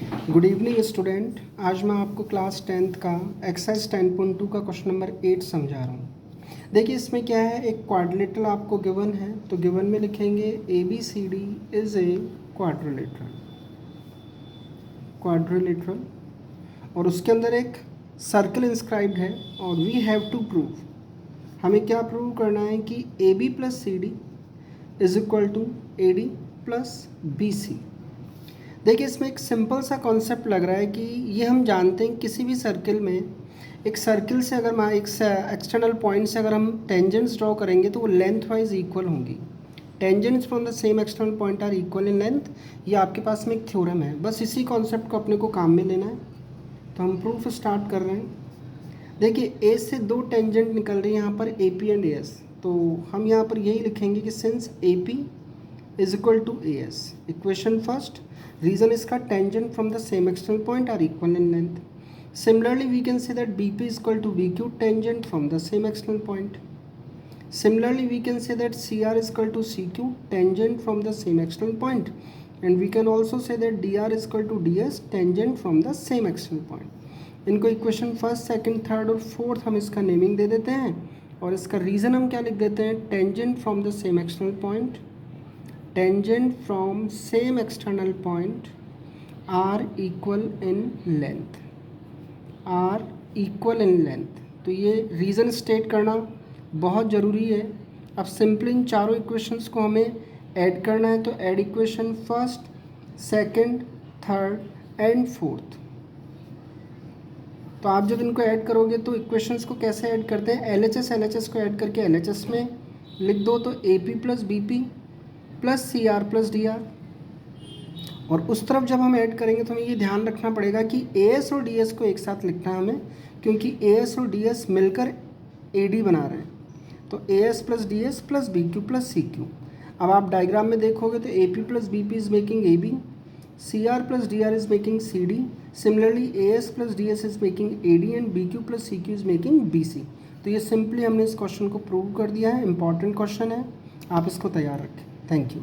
Good evening student. आज मैं आपको क्लास 10th का एक्सरसाइज 10.2 का क्वेश्चन नंबर 8 समझा रहा हूँ। देखिए इसमें क्या है, एक क्वाड्रिलेटरल आपको गिवन है, तो गिवन में लिखेंगे ABCD इज ए क्वाड्रिलेटरल और उसके अंदर एक सर्कल इंस्क्राइब्ड है और वी हैव टू प्रूव, हमें क्या प्रूव करना है कि AB plus CD is equal to AD plus BC। देखिए इसमें एक सिंपल सा कॉन्सेप्ट लग रहा है कि ये हम जानते हैं किसी भी सर्किल में, एक सर्किल से अगर एक एक्सटर्नल पॉइंट से अगर हम टेंजेंट्स ड्रॉ करेंगे तो वो लेंथ वाइज इक्वल होंगी। Tangents from the same external point are equal in length. ये आपके पास में एक थ्योरम है, बस इसी कॉन्सेप्ट को अपने को काम में लेना है। तो हम प्रूफ स्टार्ट कर रहे हैं। देखिए ए से दो टेंजेंट निकल रही है यहाँ पर AP एंड AS, तो हम यहाँ पर यही लिखेंगे कि since AP is equal to AS, equation first, reason इसका tangent from the same external point are equal in length. Similarly we can say that BP is equal to VQ tangent from the same external point. Similarly we can say that CR is equal to CQ tangent from the same external point, and we can also say that DR is equal to DS tangent from the same external point. इनको equation first, second, third और fourth हम इसका naming दे देते हैं और इसका reason हम क्या लिख देते हैं, tangent from the same external point, tangent from same external point are equal in length, are equal in length. तो ये रीज़न स्टेट करना बहुत ज़रूरी है। अब सिंपली इन चारों इक्वेशंस को हमें ऐड करना है, तो add equation first, second, third and fourth. तो आप जब इनको ऐड करोगे तो इक्वेशंस को कैसे ऐड करते हैं, LHS को ऐड करके LHS में लिख दो, तो AP plus BP plus CR plus DR। और उस तरफ जब हम ऐड करेंगे तो हमें ये ध्यान रखना पड़ेगा कि AS और DS को एक साथ लिखना है हमें, क्योंकि AS और DS मिलकर AD बना रहे हैं। तो AS plus DS plus BQ plus CQ। अब आप डायग्राम में देखोगे तो AP plus BP is making AB, CR plus DR is making CD, similarly AS plus DS is making AD and BQ plus CQ is making BC। तो ये simply हमने इस question को प्रूव कर दिया है। इंपॉर्टेंट क्वेश्चन है, आप इसको तैयार रखें। Thank you.